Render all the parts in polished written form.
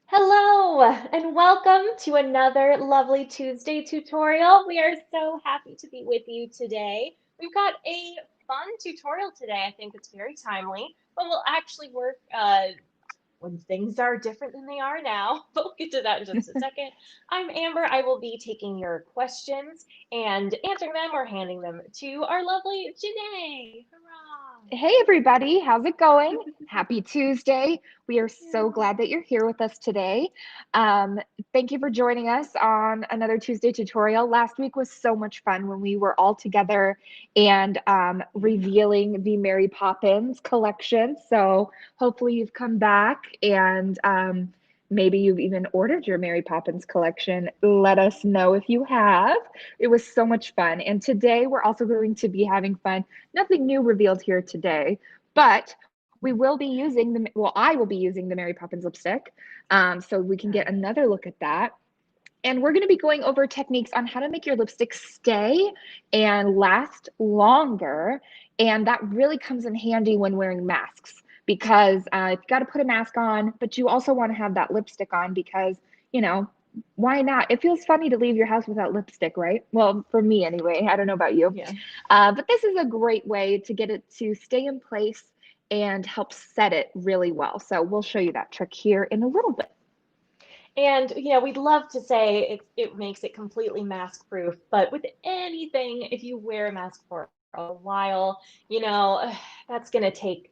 Hello and welcome to another lovely Tuesday tutorial. We are so happy to be with you today. We've got a fun tutorial today. I think it's very timely, but we'll actually work when things are different than they are now. But we'll get to that in just a second. I'm Amber. I will be taking your questions and answering them or handing them to our lovely Janae. Hey everybody, how's it going? Happy Tuesday. We are so Hurrah! glad that you're here with us today. Um, Thank you for joining us on another Tuesday tutorial. Last week was so much fun when we were all together and revealing the Mary Poppins collection. So hopefully you've come back and maybe you've even ordered your Mary Poppins collection. Let us know if you have. It was so much fun. And today we're also going to be having fun. Nothing new revealed here today, but we will be using I will be using the Mary Poppins lipstick, so we can get another look at that. And we're going to be going over techniques on how to make your lipstick stay and last longer. And that really comes in handy when wearing masks because you've got to put a mask on, but you also want to have that lipstick on because, you know, why not? It feels funny to leave your house without lipstick, right? Well, for me anyway. I don't know about you. Yeah. But this is a great way to get it to stay in place and help set it really well. So we'll show you that trick here in a little bit. And we'd love to say it makes it completely mask proof, but with anything, if you wear a mask for a while, that's gonna take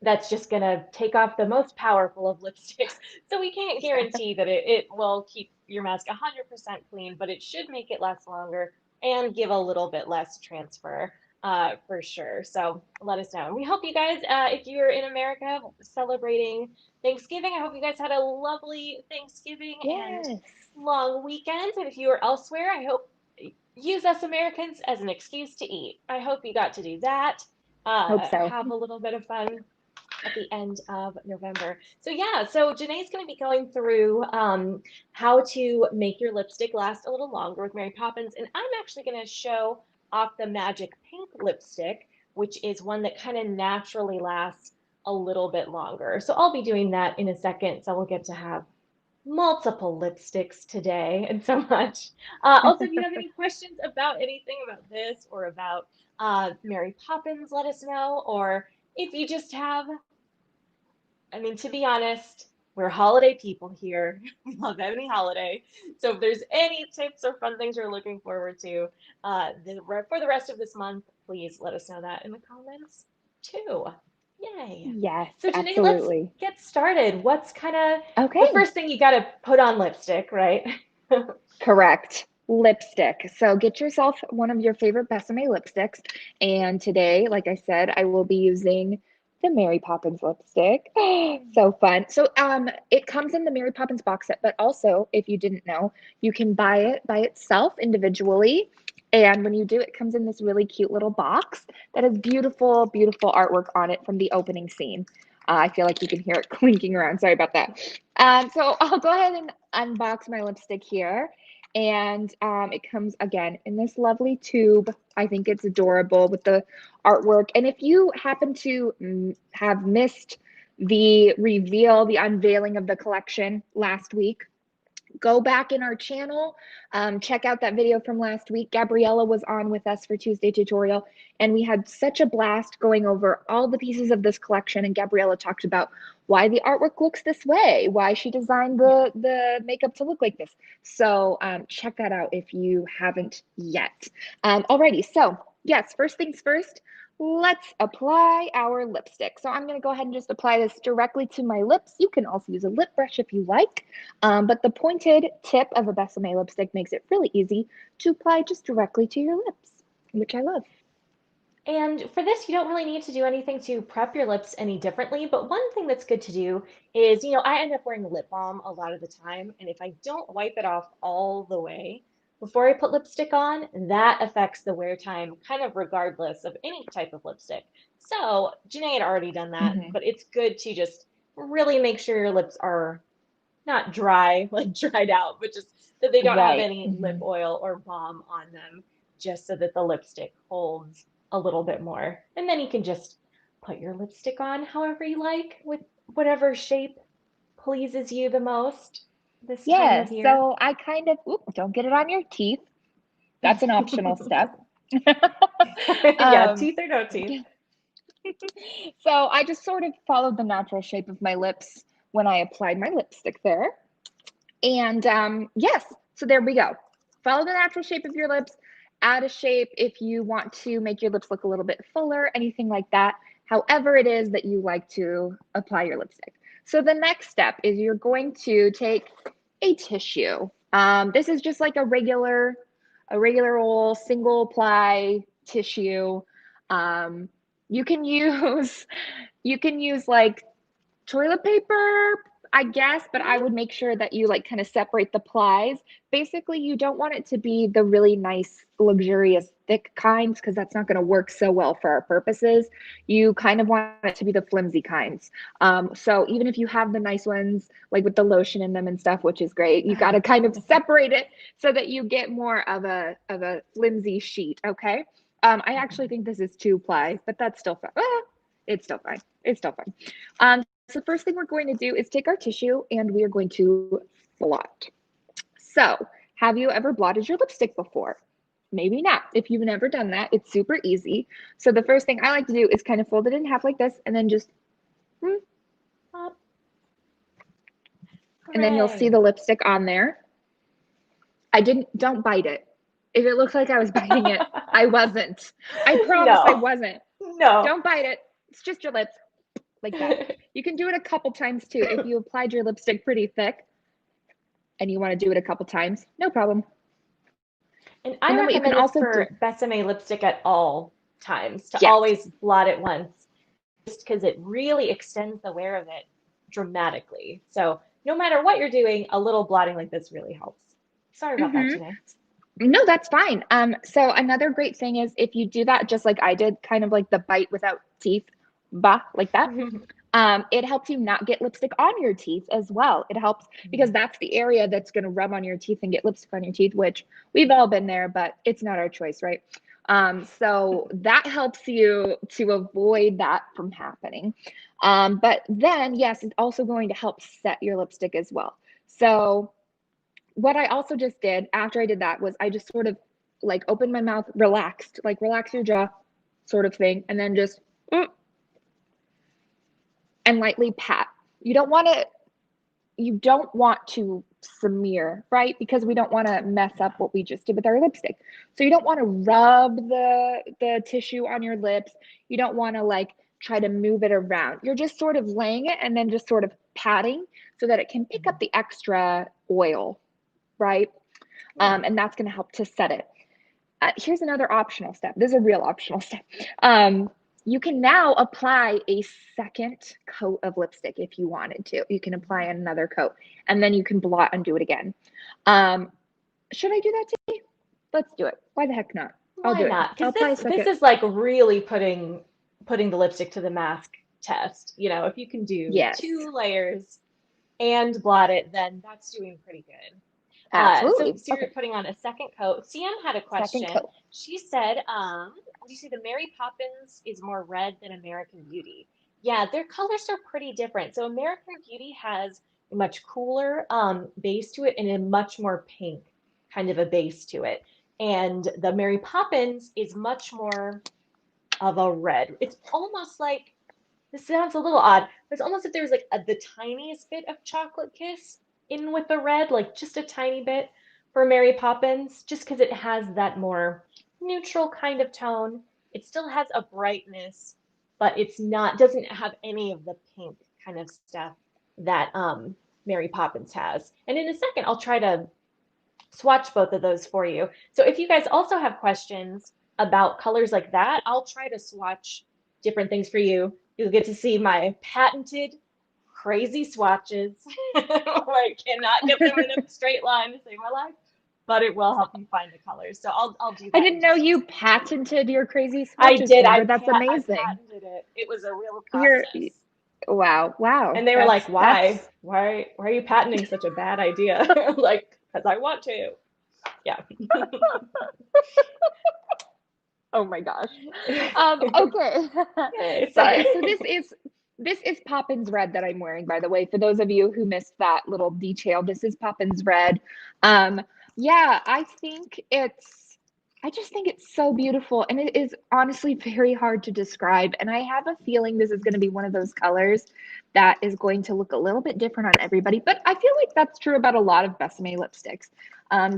that's just gonna take off the most powerful of lipsticks. So we can't guarantee that it will keep your mask 100% clean, but it should make it last longer and give a little bit less transfer. For sure. So let us know. And we hope you guys, if you're in America celebrating Thanksgiving. I hope you guys had a lovely Thanksgiving and Yes. long weekend. And if you are elsewhere, I hope use us Americans as an excuse to eat. I hope you got to do that. Hope so. Have a little bit of fun at the end of November. So yeah, so Janae's going to be going through how to make your lipstick last a little longer with Mary Poppins, and I'm actually going to show off the Magic Pink lipstick, which is one that kind of naturally lasts a little bit longer. So I'll be doing that in a second, so we'll get to have multiple lipsticks today and so much. Also, if you have any questions about anything about this or about Mary Poppins, let us know. Or if you just have I mean, to be honest, we're holiday people here. We love any holiday. So if there's any tips or fun things you're looking forward to for the rest of this month, please let us know that in the comments too. Yay. Yes, So Janae, let's absolutely. get started. What's kind of the Okay, first thing you got to put on lipstick, right? correct. Lipstick. So get yourself one of your favorite Besame lipsticks. And today, like I said, I will be using the Mary Poppins lipstick. So fun. So it comes in the Mary Poppins box set, but also, if you didn't know, you can buy it by itself individually. And when you do, it comes in this really cute little box that has beautiful, beautiful artwork on it from the opening scene. I feel like you can hear it clinking around. Sorry about that. So I'll go ahead and unbox my lipstick here. And it comes again in this lovely tube. I think it's adorable with the artwork. And if you happen to have missed the reveal, the unveiling of the collection last week, go back in our channel, check out that video from last week. Gabriella was on with us for Tuesday tutorial, and we had such a blast going over all the pieces of this collection. And Gabriella talked about why the artwork looks this way, why she designed Yeah. the makeup to look like this. So check that out if you haven't yet. Alrighty, so yes, first things first. Let's apply our lipstick. So I'm going to go ahead and just apply this directly to my lips. You can also use a lip brush if you like. But the pointed tip of a Besame lipstick makes it really easy to apply just directly to your lips, which I love. And for this, you don't really need to do anything to prep your lips any differently. But one thing that's good to do is, I end up wearing lip balm a lot of the time. And if I don't wipe it off all the way before I put lipstick on, that affects the wear time kind of regardless of any type of lipstick. So Janae had already done that, Hmm. but it's good to just really make sure your lips are not dry, like dried out, but just that they don't have Right. any lip oil or balm on them, just so that the lipstick holds a little bit more. And then you can just put your lipstick on however you like with whatever shape pleases you the most this time Yes, of year? so I kind of, oop, don't get it on your teeth. That's an optional step. Yeah, Um, teeth or no teeth. so I just sort of followed the natural shape of my lips when I applied my lipstick there. And yes, so there we go. Follow the natural shape of your lips. Add a shape if you want to make your lips look a little bit fuller, anything like that. However it is that you like to apply your lipstick. So the next step is you're going to take a tissue. This is just like a regular old single ply tissue. Um, you can use you can use like toilet paper, I guess, but I Mhm. would make sure that you like kind of separate the plies. Basically, you don't want it to be the really nice, luxurious, thick kinds because that's not going to work so well for our purposes. You kind of want it to be the flimsy kinds. So even if you have the nice ones, like with the lotion in them and stuff, which is great, you got to kind of separate it so that you get more of a flimsy sheet. Okay. I actually think this is 2 ply, but that's still fine. It's still fine. It's still fine. So the first thing we're going to do is take our tissue and we are going to blot. So have you ever blotted your lipstick before? Maybe not. If you've never done that, it's super easy. So the first thing I like to do is kind of fold it in half like this and then just, Up. and then you'll see Hooray. the lipstick on there. Don't bite it. If it looks like I was biting it, I wasn't. I promise I No, wasn't. no. Don't bite it. It's just your lips like that. You can do it a couple times too. If you applied your lipstick pretty thick, and you want to do it a couple times, no problem. And And I then what you can recommend this also do, for Besame lipstick at all times, to yes, always blot it once, just because it really extends the wear of it dramatically. So no matter what you're doing, a little blotting like this really helps. Sorry about that, mm-hmm. Janae. No, that's fine. So another great thing is if you do that just like I did, kind of like the bite without teeth, bah, like that. It helps you not get lipstick on your teeth as well. It helps because that's the area that's going to rub on your teeth and get lipstick on your teeth, which we've all been there, but it's not our choice, right? So that helps you to avoid that from happening. But then, yes, it's also going to help set your lipstick as well. So what I also just did after I did that was I just sort of like opened my mouth, relaxed, like relax your jaw sort of thing, and then just and lightly pat. You don't want to you don't want to smear, right? Because we don't want to mess up what we just did with our lipstick. So you don't want to rub the tissue on your lips. You don't want to like try to move it around. You're just sort of laying it and then just sort of patting so that it can pick up the extra oil, right? Yeah. And that's going to help to set it. Here's another optional step. This is a real optional step. You can now apply a second coat of lipstick if you wanted to. You can apply another coat and then you can blot and do it again. Should I do that today? Let's do it. Why the heck not? I'll Why do it. not? I'll Because apply a this second. is like really putting the lipstick to the mask test. You know, if you can do Yes, 2 layers and blot it, then that's doing pretty good. absolutely. So Okay, you're putting on a second coat. CM had a second question. coat. She said, you see the Mary Poppins is more red than American Beauty. Yeah, their colors are pretty different. So American Beauty has a much cooler base to it and a much more pink kind of a base to it. And the Mary Poppins is much more of a red. It's almost like, this sounds a little odd, but it's almost if there was like the tiniest bit of chocolate kiss in with the red, like just a tiny bit for Mary Poppins, just because it has that more neutral kind of tone. It still has a brightness, but it's not, doesn't have any of the pink kind of stuff that Mary Poppins has. And in a second, I'll try to swatch both of those for you. So if you guys also have questions about colors like that, I'll try to swatch different things for you. You'll get to see my patented crazy swatches. I cannot get them in a straight line to save my life, but it will help you find the colors. So I'll do I that in didn't know just a you second for you. patented your crazy I swatches, did. Amber. That's I amazing. patented it. It was a real You're process. wow, wow. And they were like, That's why are you patenting such a bad idea? Like, because I want to. Yeah. oh my gosh. Okay. Yay, Sorry. sorry. So This is Poppins red that I'm wearing, by the way, for those of you who missed that little detail. This is Poppins red. Um, yeah, I just think it's so beautiful, and it is honestly very hard to describe. And I have a feeling this is going to be one of those colors that is going to look a little bit different on everybody. But I feel like that's true about a lot of Besame lipsticks.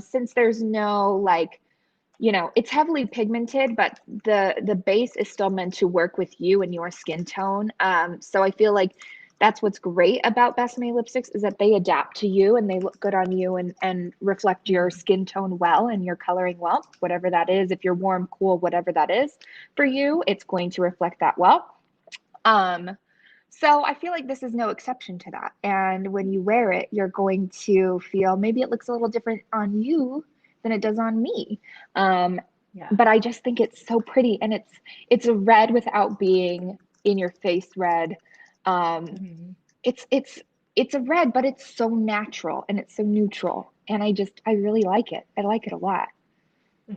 Since there's no like, it's heavily pigmented, but the base is still meant to work with you and your skin tone. So I feel like that's what's great about Besame lipsticks is that they adapt to you and they look good on you and reflect your skin tone well and your coloring well, whatever that is. If you're warm, cool, whatever that is for you, it's going to reflect that well. Um, so I feel like this is no exception to that. And when you wear it, you're going to feel maybe it looks a little different on you than it does on me. Um, Yeah. but I just think it's so pretty, and it's a red without being in your face red. Um, Mhm. it's a red, but it's so natural and it's so neutral. And I really like it. I like it a lot.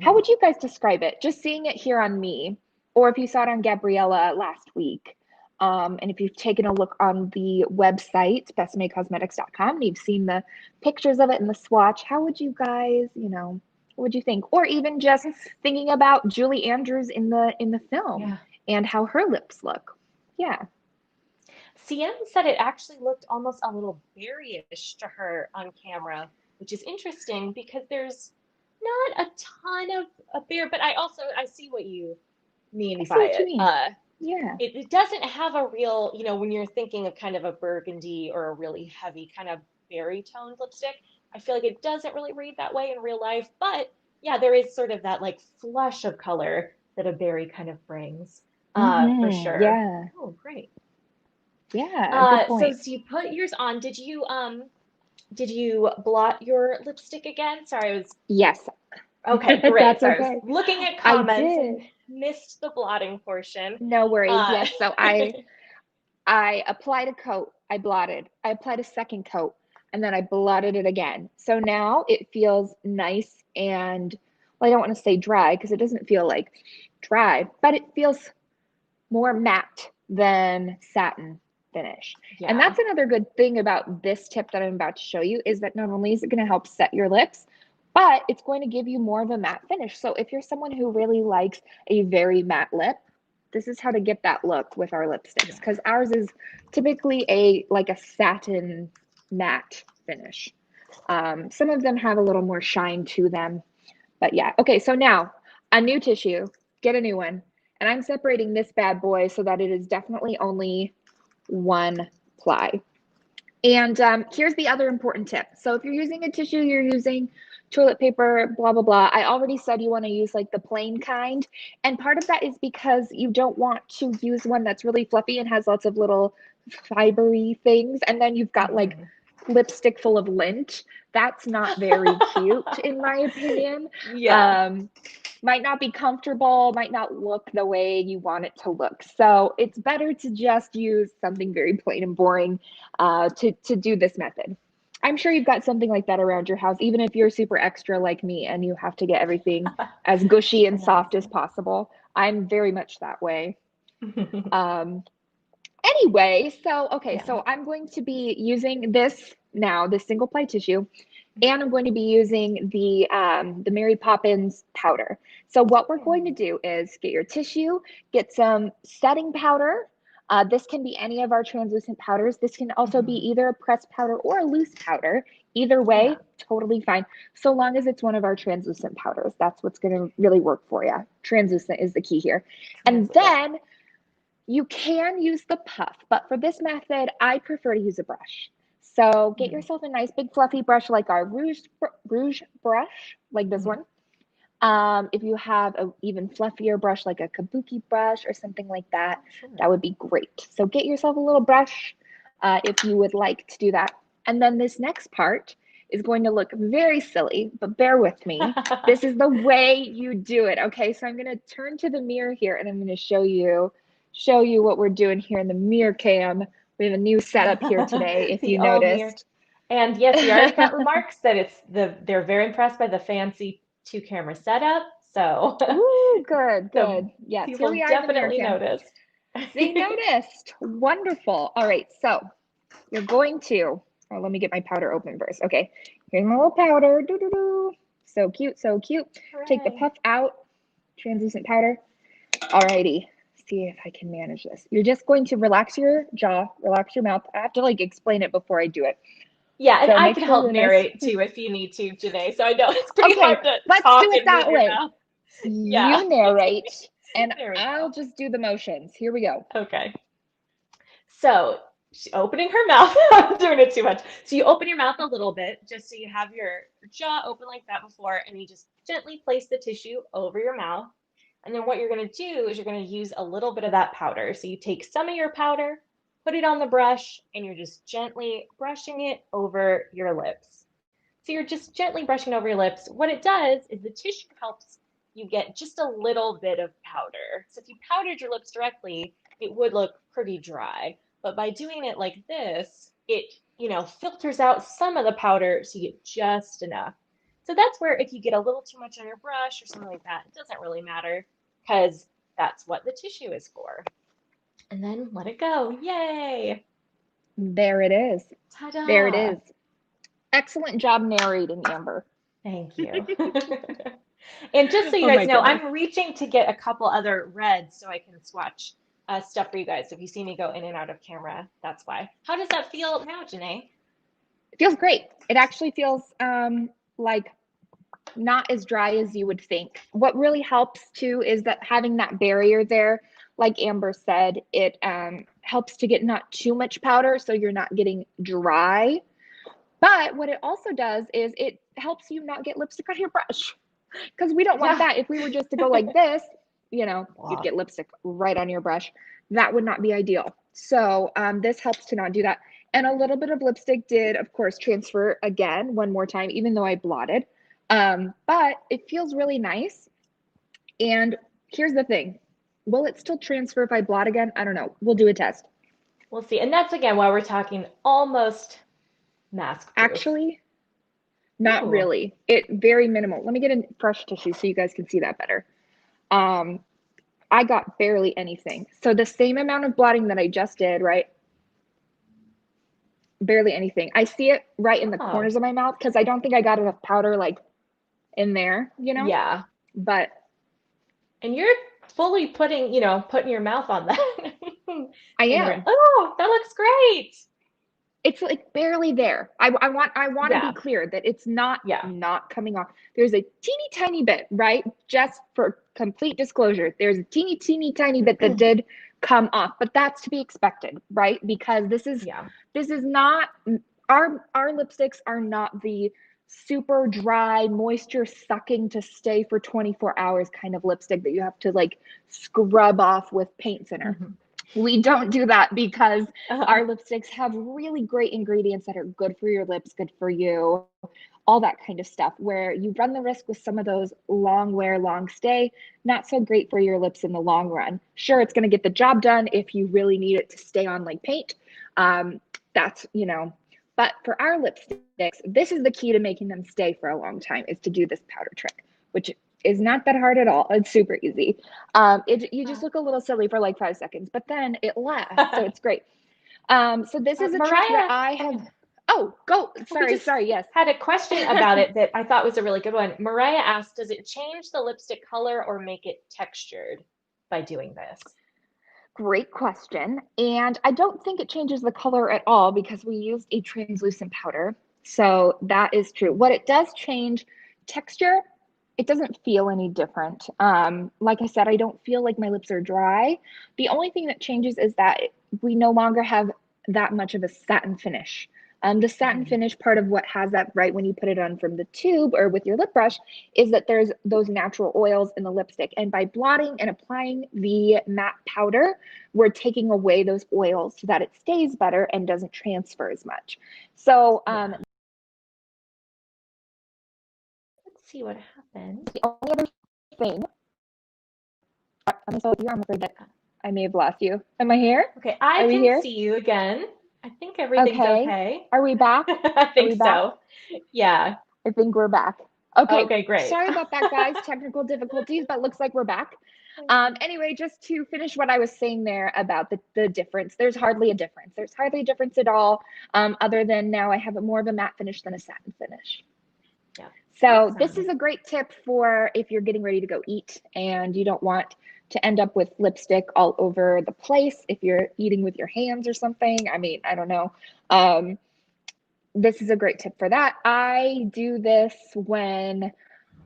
How Mhm. would you guys describe it? Just seeing it here on me, or if you saw it on Gabriella last week, and if you've taken a look on the website, bessamecosmetics.com, and you've seen the pictures of it in the swatch, how would you guys, what would you think? Or even just thinking about Julie Andrews in the film Yeah. and how her lips look. Yeah. CM said it actually looked almost a little berryish to her on camera, which is interesting because there's not a ton of a beer, but I see what you I mean see by what you it. mean. Yeah. It doesn't have a real, when you're thinking of kind of a burgundy or a really heavy kind of berry toned lipstick, I feel like it doesn't really read that way in real life. But yeah, there is sort of that like flush of color that a berry kind of brings, for sure. Yeah. Oh, great. Yeah. Good So point. so you put yours on. Did you blot your lipstick again? Sorry, I was Yes. okay, great. That's Sorry, I was okay. looking at I comments and did. missed the blotting portion. No worries. Uh, Yes. So I applied a coat, I blotted. I applied a second coat, and then I blotted it again. So now it feels nice and, well, I don't want to say dry because it doesn't feel like dry, but it feels more matte than satin finish. And yeah. that's another good thing about this tip that I'm about to show you is that not only is it going to help set your lips, but it's going to give you more of a matte finish. So if you're someone who really likes a very matte lip, this is how to get that look with our lipsticks Yeah. because ours is typically a satin matte finish. Some of them have a little more shine to them, but yeah. Okay, so now a new tissue, get a new one. And I'm separating this bad boy so that it is definitely only one ply. And here's the other important tip. So if you're using a tissue, you're using toilet paper, blah, blah, blah. I already said you want to use like the plain kind. And part of that is because you don't want to use one that's really fluffy and has lots of little fibery things. And then you've got like Mhm. lipstick full of lint. That's not very cute, in my opinion. Yeah. Um, might not be comfortable, might not look the way you want it to look. So it's better to just use something very plain and boring to do this method. I'm sure you've got something like that around your house, even if you're super extra like me and you have to get everything as gushy and soft as Amazing. possible. I'm very much that way. Um, Anyway, okay, Yeah. so I'm going to be using this now, this single ply tissue, and I'm going to be using the Mary Poppins powder. So what we're going to Mm. do is get your tissue, get some setting powder. This can be any of our translucent powders. This can also be Mhm. either a pressed powder or a loose powder. Either Yeah. way, totally fine. So long as it's one of our translucent powders, that's what's going to really work for you. Translucent is the key here. And Yeah. then you can use the puff, but for this method, I prefer to use a brush. So get Mm. yourself a nice big fluffy brush like our rouge brush, like this Mhm. one. If you have an even fluffier brush like a kabuki brush or something like that, Sure. that would be great. So get yourself a little brush if you would like to do that. And then this next part is going to look very silly, but bear with me. This is the way you do it. Okay, so I'm going to turn to the mirror here and I'm going to show you what we're doing here in the mirror cam. We have a new setup here today, if The you all mirror. noticed. And yes, we already got remarks that they're very impressed by the fancy two camera setup. So Ooh, good, so good. Yes, here people we are in the mirror definitely cam. noticed. They noticed. Wonderful. All right, so you're going to, oh, let me get my powder open first. Okay, here's my little powder. Doo -doo -doo. So cute, so cute. Take the Hooray. puff out, translucent powder. Alrighty, see if I can manage this. You're just going to relax your jaw, relax your mouth. I have to like explain it before I do it. Yeah, and So I make can sure help you're nice. narrate too if you need to, Janae. So I know it's pretty Okay, hard to let's do talk it and move that your way. mouth. Yeah. You narrate, and There we I'll go. just do the motions. Here we go. Okay. So she's opening her mouth. I'm doing it too much. So you open your mouth a little bit, just so you have your jaw open like that before, and you just gently place the tissue over your mouth. And then what you're going to do is you're going to use a little bit of that powder. So you take some of your powder, put it on the brush, and you're just gently brushing it over your lips. So you're just gently brushing over your lips. What it does is the tissue helps you get just a little bit of powder. So if you powdered your lips directly, it would look pretty dry. But by doing it like this, it filters out some of the powder so you get just enough. So that's where if you get a little too much on your brush or something like that, it doesn't really matter because that's what the tissue is for. And then let it go. Yay! There it is. There it Ta-da! is. Excellent job narrating, Amber. Thank you. And just so you Oh guys my know, goodness. I'm reaching to get a couple other reds so I can swatch stuff for you guys. So if you see me go in and out of camera, that's why. How does that feel now, Janae? It feels great. It actually feels like not as dry as you would think. What really helps too is that having that barrier there, like Amber said, it helps to get not too much powder so you're not getting dry. But what it also does is it helps you not get lipstick on your brush because we don't want Yeah. that. If we were just to go like this, you'd Wow. get lipstick right on your brush. That would not be ideal. So this helps to not do that. And a little bit of lipstick did, of course, transfer again one more time, even though I blotted. But it feels really nice. And here's the thing. Will it still transfer if I blot again? I don't know. We'll do a test. We'll see. And that's again why we're talking almost mask proof. Actually, not Ooh. really. It very minimal. Let me get a fresh tissue so you guys can see that better. Um, I got barely anything. So the same amount of blotting that I just did, right? Barely anything. I see it right in the Oh, corners of my mouth because I don't think I got enough powder like in there. yeah. But And you're fully putting your mouth on that. I And you're, am. oh, that looks great. It's like barely there. I want to be Yeah. clear that it's not Yeah. not coming off. There's a teeny tiny bit, right? Just for complete disclosure, there's a teeny tiny bit that did come off, but that's to be expected, right? Because Yeah. this is not our lipsticks are not the super dry, moisture sucking to stay for 24 hours kind of lipstick that you have to like scrub off with paint thinner. Mhm. We don't do that because Uh, our lipsticks have really great ingredients that are good for your lips, good for you, all that kind of stuff, where you run the risk with some of those long wear, long stay, not so great for your lips in the long run. Sure, it's going to get the job done if you really need it to stay on like paint. That's. But for our lipsticks, this is the key to making them stay for a long time is to do this powder trick, which is not that hard at all. It's super easy. You just look a little silly for like 5 seconds, but then it lasts, so it's great. So this is a trick that Mariah, I okay, have. Oh, go. we Sorry, just sorry. Yes. had a question about it that I thought was a really good one. Mariah asked, does it change the lipstick color or make it textured by doing this? Great question. And I don't think it changes the color at all because we used a translucent powder. So that is true. What it does change texture, it doesn't feel any different. Like I said, I don't feel like my lips are dry. The only thing that changes is that we no longer have that much of a satin finish. The satin Mhm. finish part of what has that right when you put it on from the tube or with your lip brush is that there's those natural oils in the lipstick. And by blotting and applying the matte powder, we're taking away those oils so that it stays better and doesn't transfer as much. So Yeah. Let's see what happens. the only other thing, I'm so with you, I'm afraid that I may have lost you. Am I here? Okay, I Are we can here? see you again. I think everything's Okay. okay. Are we back? I Are think we back? so. Yeah. I think we're back. Okay. Okay, great. Sorry about that, guys. Technical difficulties, but looks like we're back. Anyway, just to finish what I was saying there about the difference, there's hardly a difference. There's hardly a difference at all, other than now I have more of a matte finish than a satin finish. Yeah. So this Awesome. is a great tip for if you're getting ready to go eat and you don't want to end up with lipstick all over the place if you're eating with your hands or something. I mean, I don't know. This is a great tip for that. I do this when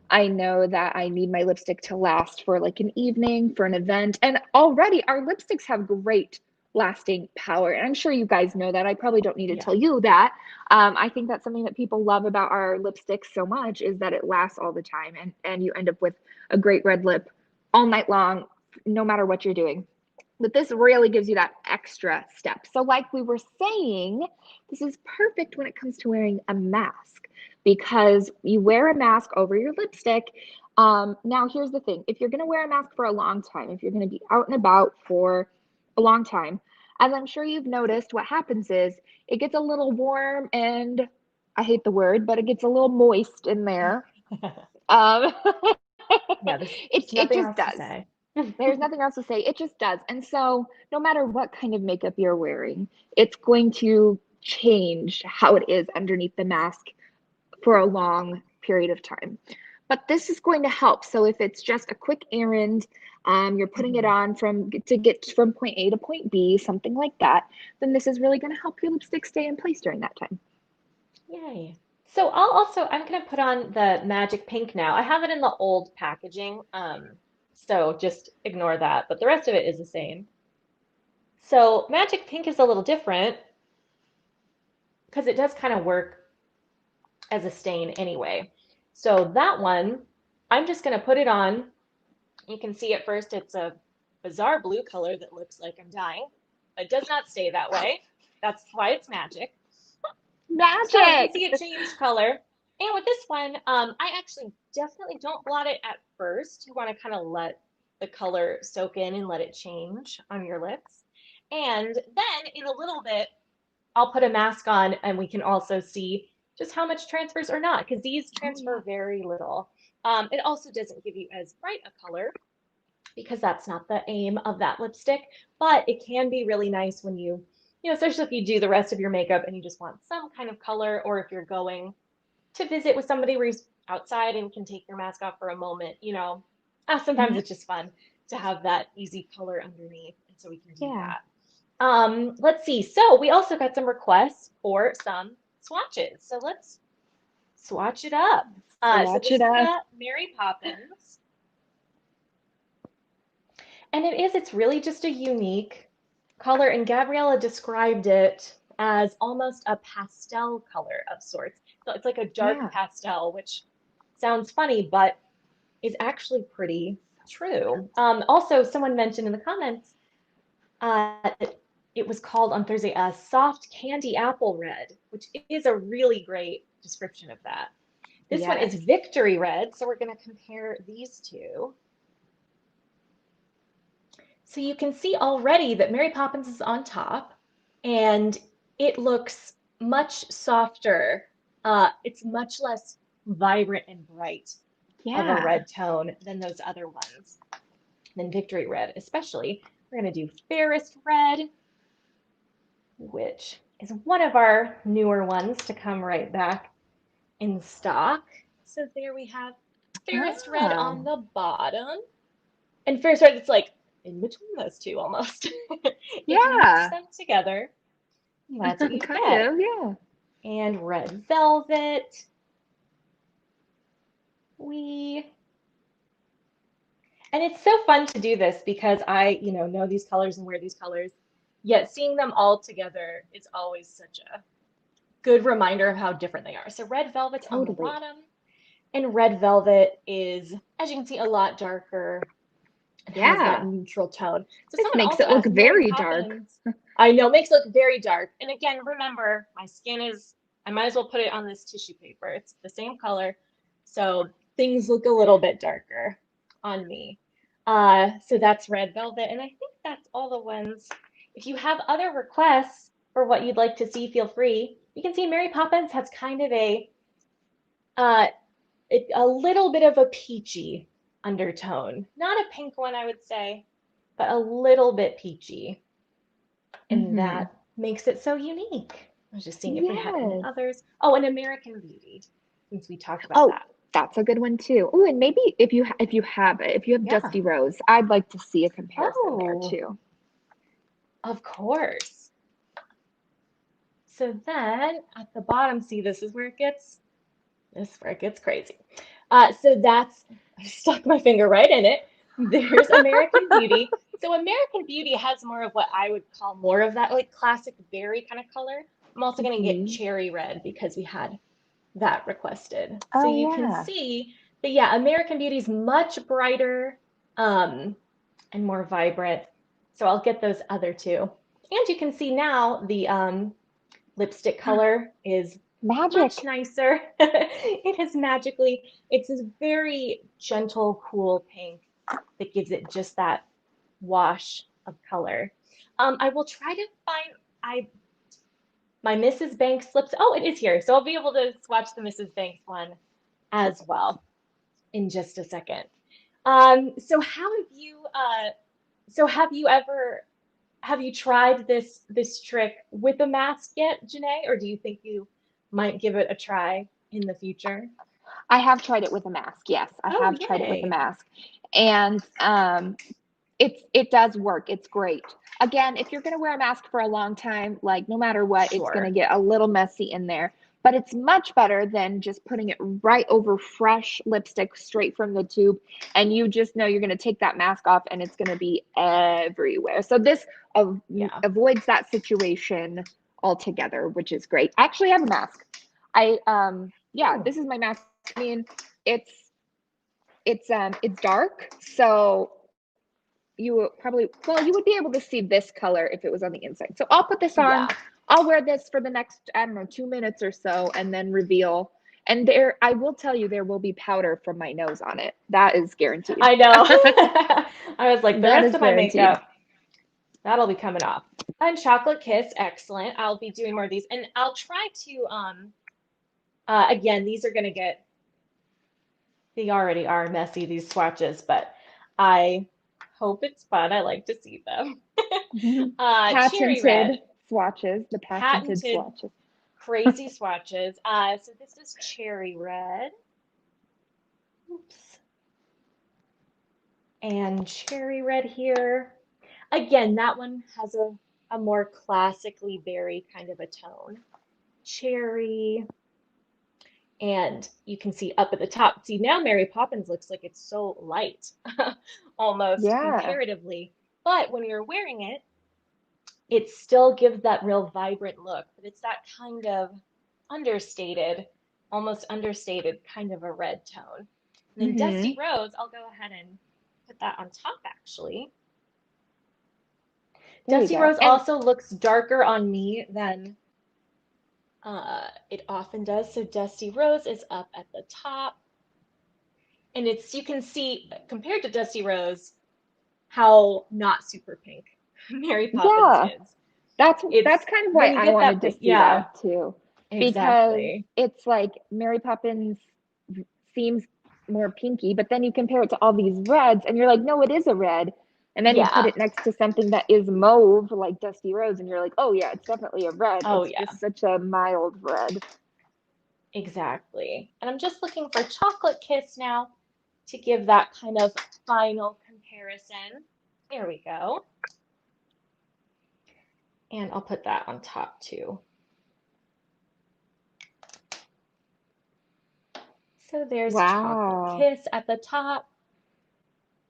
I know that I need my lipstick to last for like an evening, for an event. And already our lipsticks have great lasting power. And I'm sure you guys know that. I probably don't need to Yeah. tell you that. I think that's something that people love about our lipsticks so much is that it lasts all the time and you end up with a great red lip all night long, no matter what you're doing. But this really gives you that extra step. So, like we were saying, this is perfect when it comes to wearing a mask because you wear a mask over your lipstick. Now, here's the thing if you're going to wear a mask for a long time, if you're going to be out and about for a long time, as I'm sure you've noticed, what happens is it gets a little warm and I hate the word, but it gets a little moist in there. Um, Yeah, there's it nothing just else to does. say. There's nothing else to say. It just does. And so, no matter what kind of makeup you're wearing, it's going to change how it is underneath the mask for a long period of time. But this is going to help. So, if it's just a quick errand, you're putting it Mhm. on to get from point A to point B, something like that, then this is really going to help your lipstick stay in place during that time. Yay. So I'm gonna put on the Magic Pink now. I have it in the old packaging, so just ignore that, but the rest of it is the same. So Magic Pink is a little different because it does kind of work as a stain anyway. So that one, I'm just gonna put it on. You can see at first it's a bizarre blue color that looks like I'm dying. It does not stay that way. That's why it's magic. So you can Magic! see it changed color. And with this one, I actually definitely don't blot it at first. You want to kind of let the color soak in and let it change on your lips. And then in a little bit, I'll put a mask on and we can also see just how much transfers or not, because these Oh, yeah. transfer very little. It also doesn't give you as bright a color because that's not the aim of that lipstick, but it can be really nice when especially if you do the rest of your makeup and you just want some kind of color, or if you're going to visit with somebody where you're outside and can take your mask off for a moment, sometimes Mhm. it's just fun to have that easy color underneath. And so we can do Yeah. that. Let's see. So we also got some requests for some swatches. So let's swatch it up. So Swatch this it is up. the Mary Poppins. And it's really just a unique color. And Gabriella described it as almost a pastel color of sorts. So it's like a dark Yeah. pastel, which sounds funny, but is actually pretty true. Also, someone mentioned in the comments that it was called on Thursday a soft candy apple red, which is a really great description of that. This one is Yes. Victory Red, so we're going to compare these two. So you can see already that Mary Poppins is on top and it looks much softer. It's much less vibrant and bright of a Yeah. red tone than those other ones, than Victory Red, especially. We're going to do Fairest Red, which is one of our newer ones to come right back in stock. So there we have Fairest Red on Oh. the bottom. And Fairest Red, it's like in between those two almost. If you mix Yeah. them together, that's what you Kind get. of, yeah. And Red Velvet, we and it's so fun to do this because I, know these colors and wear these colors. Yet seeing them all together is always such a good reminder of how different they are. So Red Velvet's on the Totally. bottom, and Red Velvet is, as you can see, a lot darker and has that Yeah. neutral tone. So This someone makes also it look asked, Mary very dark. Poppins, I know, makes it look very dark. And again, remember, my skin is, I might as well put it on this tissue paper. It's the same color. So things look a little bit darker on me. So that's Red Velvet. And I think that's all the ones. If you have other requests for what you'd like to see, feel free. You can see Mary Poppins has kind of uh, a little bit of a peachy undertone. Not a pink one, I would say, but a little bit peachy. And Mm-hmm. that makes it so unique. I was just seeing if we had any Yes. others. Oh, an American Beauty, since we talked about Oh, that. that's a good one too. Oh, and maybe if you have it, if you have Yeah. Dusty Rose, I'd like to see a comparison there Oh, too. of course. So then at the bottom, see, this is where it gets crazy. So that's, I stuck my finger right in it. There's American Beauty. So American Beauty has more of what I would call more of that like classic berry kind of color. I'm also going to get Hmm. cherry red because we had that requested. So Oh you can yeah. see that, yeah, American Beauty is much brighter um, and more vibrant. So I'll get those other two. And you can see now the lipstick color is much Magic. nicer. It has magically, it's this very gentle, cool pink that gives it just that wash of color. I will try to find I my Mrs. Banks slips. Oh, it is here. So I'll be able to swatch the Mrs. Banks one as well in just a second. So how have you so have you tried this trick with a mask yet, Janae, or do you think you might give it a try in the future? I have tried it with a mask. Yes, I Oh, have tried it with a yay. mask. And it does work. It's great. Again, if you're going to wear a mask for a long time, like no matter what, it's going to Sure. get a little messy in there. But it's much better than just putting it right over fresh lipstick straight from the tube. And you just know you're going to take that mask off and it's going to be everywhere. So this Yeah. avoids that situation altogether, which is great. I actually have a mask. I yeah, Oh, this is my mask. I mean, it's it's dark, so you would probably, well, you would be able to see this color if it was on the inside. So I'll put this on. yeah. I'll wear this for the next, I don't know, 2 minutes or so and then reveal. And there, I will tell you, there will be powder from my nose on it. That is guaranteed. I know. I was like, the That rest is of my guaranteed. makeup, that'll be coming off. And Chocolate Kiss, excellent. I'll be doing more of these. And I'll try to again, these are gonna get they already are messy, these swatches, but I hope it's fun. I like to see them. Cherry Patented red, swatches, the patented patented swatches. crazy swatches. So this is cherry red. Oops. And cherry red here. Again, that one has a more classically berry kind of a tone. Cherry, and you can see up at the top. See, now Mary Poppins looks like it's so light, almost Yeah. comparatively. But when you're wearing it, it still gives that real vibrant look, but it's that kind of understated, almost understated kind of a red tone. And then Dusty Hmm. Rose, I'll go ahead and put that on top actually. There you Dusty go. Rose And also looks darker on me than it often does. So Dusty Rose is up at the top. And it's, you can see compared to Dusty Rose, how not super pink Mary Poppins yeah, is. that's It's kind of why when you I get that wanted to pink, see yeah, that too, because exactly. it's like Mary Poppins seems more pinky, but then you compare it to all these reds, and you're like, no, it is a red. And then you put Yeah. it next to something that is mauve, like Dusty Rose, and you're like, oh yeah, it's definitely a red. Oh, It's yeah, just such a mild red. exactly. And I'm just looking for Chocolate Kiss now to give that kind of final comparison. There we go. And I'll put that on top too. So there's Chocolate Wow, Kiss at the top,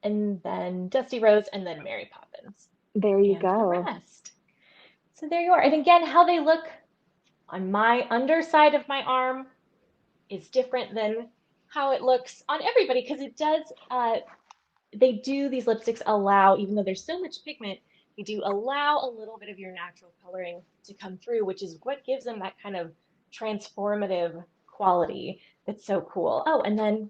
and then Dusty Rose, and then Mary Poppins, there you and the go. rest. So there you are. And again, how they look on my underside of my arm is different than how it looks on everybody because it does, they do, these lipsticks allow, even though there's so much pigment, they do allow a little bit of your natural coloring to come through, which is what gives them that kind of transformative quality that's so cool. Oh, and then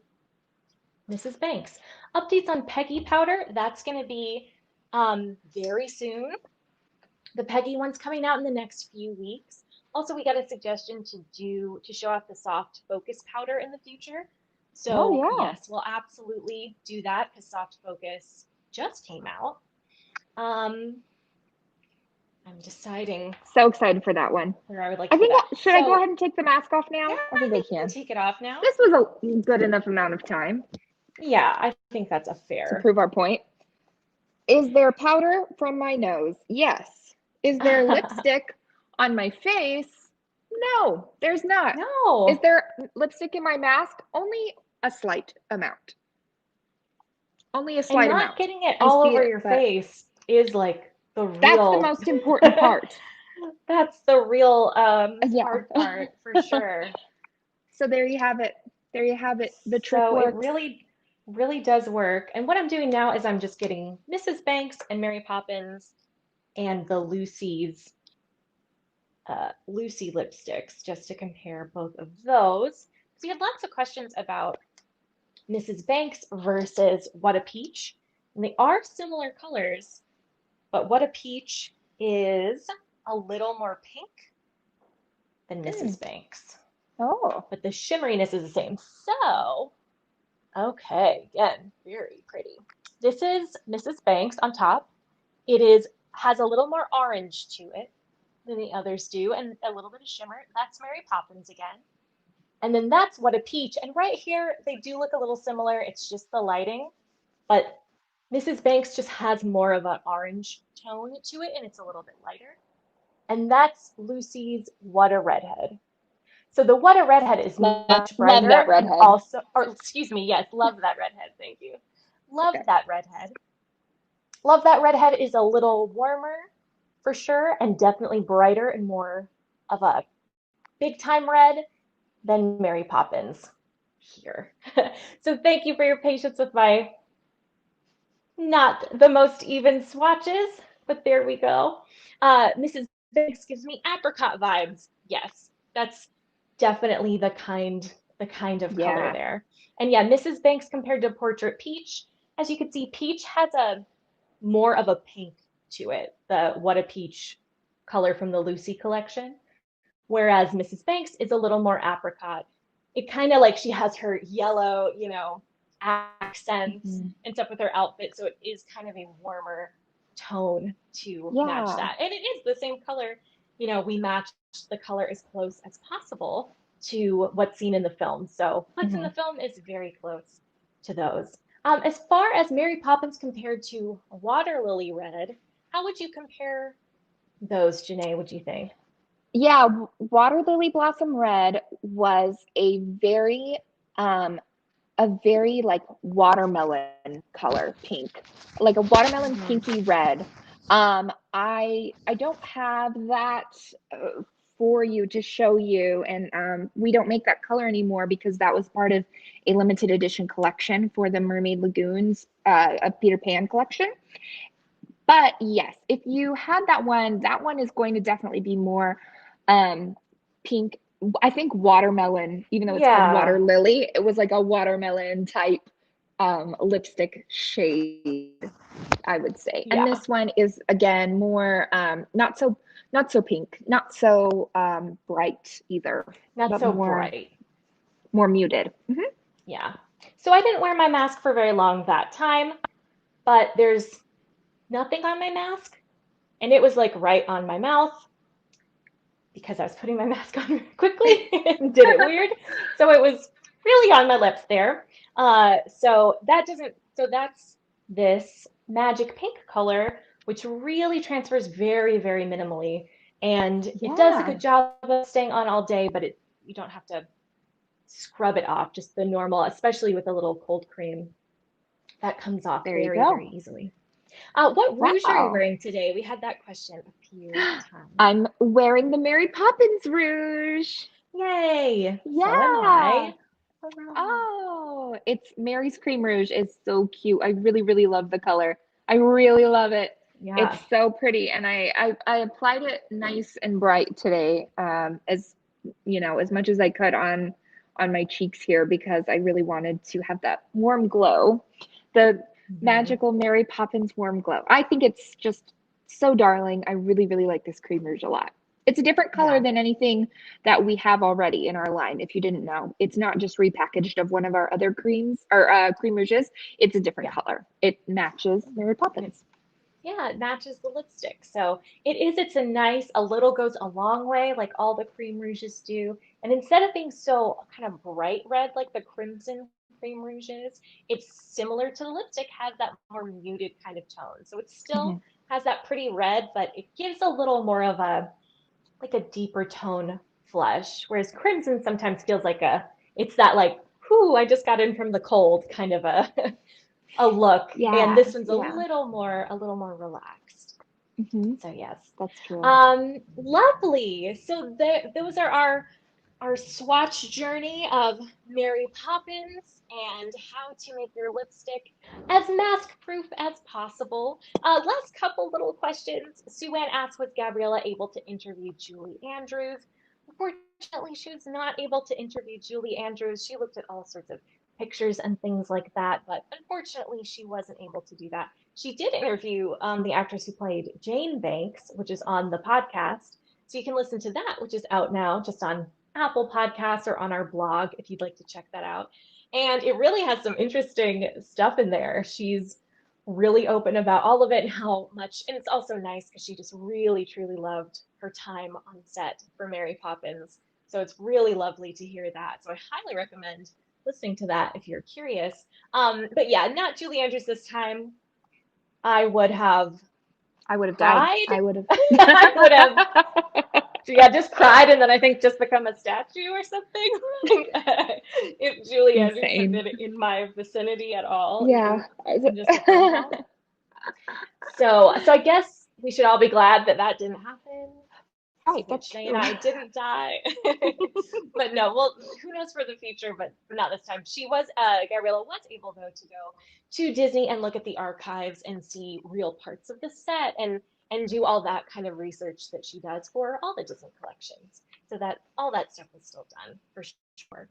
Mrs. Banks. Updates on Peggy powder. That's going to be very soon. The Peggy one's coming out in the next few weeks. Also, we got a suggestion to show off the soft focus powder in the future. Oh So yeah. yes, we'll absolutely do that because Soft Focus just came out. Um, I'm deciding So excited for that one. where I would like I to put think, that. should I go So ahead and take the mask off yeah, now? I I think I think you can can. take it off now. This was a good enough amount of time Yeah, I think that's a to fair. prove our point. Is there powder from my nose? Yes. Is there lipstick on my face? No, there's not. Is No, there lipstick in my mask? Only a slight amount. Only a and slight not amount. getting it I all see over it, your but face is like the that's the real most important part. that's the real Yeah. hard part for sure. So there you have it. There you have it. The trick So it works. really does work. And what I'm doing now is I'm just getting Mrs. Banks and Mary Poppins and the Lucy lipsticks just to compare both of those. So we had lots of questions about Mrs. Banks versus What a Peach. And they are similar colors, but What a Peach is a little more pink than Mm. Mrs. Banks. Oh. But the shimmeriness is the same. So, okay, again, very pretty. This is Mrs. Banks on top. It is has a little more orange to it than the others do, and a little bit of shimmer. That's Mary Poppins again. And then that's What a Peach. And right here, they do look a little similar. It's just the lighting, but Mrs. Banks just has more of an orange tone to it, and it's a little bit lighter. And that's Lucy's What a Redhead. So the What a Redhead is much Love that brighter and redhead. also, or excuse me, yes, love that redhead. Thank you. Love Okay. that redhead. Love that redhead is a little warmer for sure, and definitely brighter and more of a big time red than Mary Poppins here. So thank you for your patience with my not the most even swatches, but there we go. Mrs. Banks gives me apricot vibes. Yes, that's definitely the kind of color Yeah. there. And yeah, Mrs. Banks compared to Portrait Peach, as you can see, Peach has a more of a pink to it, the What a Peach color from the Lucy collection, whereas Mrs. Banks is a little more apricot. It kind of like she has her yellow, accents Mhm. and stuff with her outfit, so it is kind of a warmer tone to match Yeah. that. And it is the same color. We matched the color as close as possible to what's seen in the film. So what's in the Hmm. film is very close to those. As far as Mary Poppins compared to Water Lily Red, how would you compare those, Janae? What do you think? Yeah, Water Lily Blossom Red was um a very like watermelon color pink, like a watermelon Mm-hmm. pinky red. I don't have that for you to show you, and we don't make that color anymore because that was part of a limited edition collection for the Mermaid Lagoons, a Peter Pan collection. But yes, if you had that one is going to definitely be more um, pink. I think watermelon, even though it's called Yeah, water lily, it was like a watermelon type lipstick shade, I would say. And yeah, this one is again more not so pink, not so bright either, not but so bright. more muted. Mhm. Yeah. So I didn't wear my mask for very long that time, but there's nothing on my mask, and it was like right on my mouth because I was putting my mask on quickly and did it weird. So it was really on my lips there. So that's this magic pink color, which really transfers very, very minimally. And it does a Yeah, good job of staying on all day, but you don't have to scrub it off, just the normal, especially with a little cold cream that comes off there you very, very go. easily. What rouge are you Wow. wearing today? We had that question a few times. I'm wearing the Mary Poppins rouge. Yay! So am Yeah. I. Hurrah. Oh, it's Mary's Cream Rouge is so cute. I really, really love the color. I really love it. It's Yeah. so pretty. And I applied it nice and bright today, as as much as I could on my cheeks here because I really wanted to have that warm glow. The Mhm. magical Mary Poppins warm glow. I think it's just so darling. I really, really like this cream rouge a lot. It's a different color Yeah. than anything that we have already in our line. If you didn't know, it's not just repackaged of one of our other creams or cream rouges. It's a different Yeah. color. It matches Mary Poppins. Yeah, it matches the lipstick. So it's a nice, a little goes a long way, like all the cream rouges do. And instead of being so kind of bright red, like the crimson cream rouges, it's similar to the lipstick, has that more muted kind of tone. So it Hmm. still has that pretty red, but it gives a little more of like a deeper tone flush. Whereas crimson sometimes feels like it's that like, whoo, I just got in from the cold kind of a look. And Yeah, this one's yeah. a little more relaxed. Hmm. So yes. That's true. Lovely. So those are our swatch journey of Mary Poppins and how to make your lipstick as mask proof as possible. Last couple little questions. Sue Ann asked, was Gabriella able to interview Julie Andrews? Unfortunately, she was not able to interview Julie Andrews. She looked at all sorts of pictures and things like that, but unfortunately, she wasn't able to do that. She did interview the actress who played Jane Banks, which is on the podcast. So you can listen to that, which is out now just on Apple Podcasts or on our blog if you'd like to check that out. And it really has some interesting stuff in there. She's really open about all of it and how much, and it's also nice because she just really truly loved her time on set for Mary Poppins. So it's really lovely to hear that. So I highly recommend listening to that if you're curious. But yeah, not Julie Andrews this time. I would have I would have died. cried. I would have. I would have, yeah, just cried and then I think just become a statue or something. If Julie Andrews had Insane. been in my vicinity at all, Yeah. even just a phone call. So I guess we should all be glad that that didn't happen. Right, That that's Shane and true. I didn't die. But no, well, who knows for the future, but not this time. Gabriella was able though to go to Disney and look at the archives and see real parts of the set and do all that kind of research that she does for all the Disney collections. So that all that stuff was still done for sure.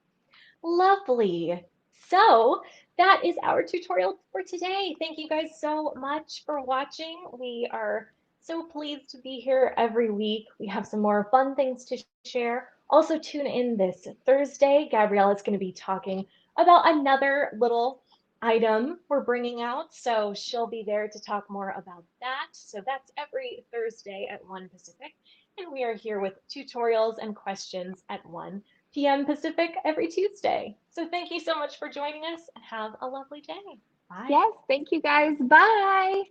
Lovely. So that is our tutorial for today. Thank you guys so much for watching. We are so pleased to be here every week. We have some more fun things to share. Also tune in this Thursday. Gabriella is going to be talking about another little item we're bringing out. So she'll be there to talk more about that. So that's every Thursday at 1 Pacific. And we are here with tutorials and questions at 1 p.m. Pacific every Tuesday. So thank you so much for joining us and have a lovely day. Bye. Yes, thank you guys. Bye.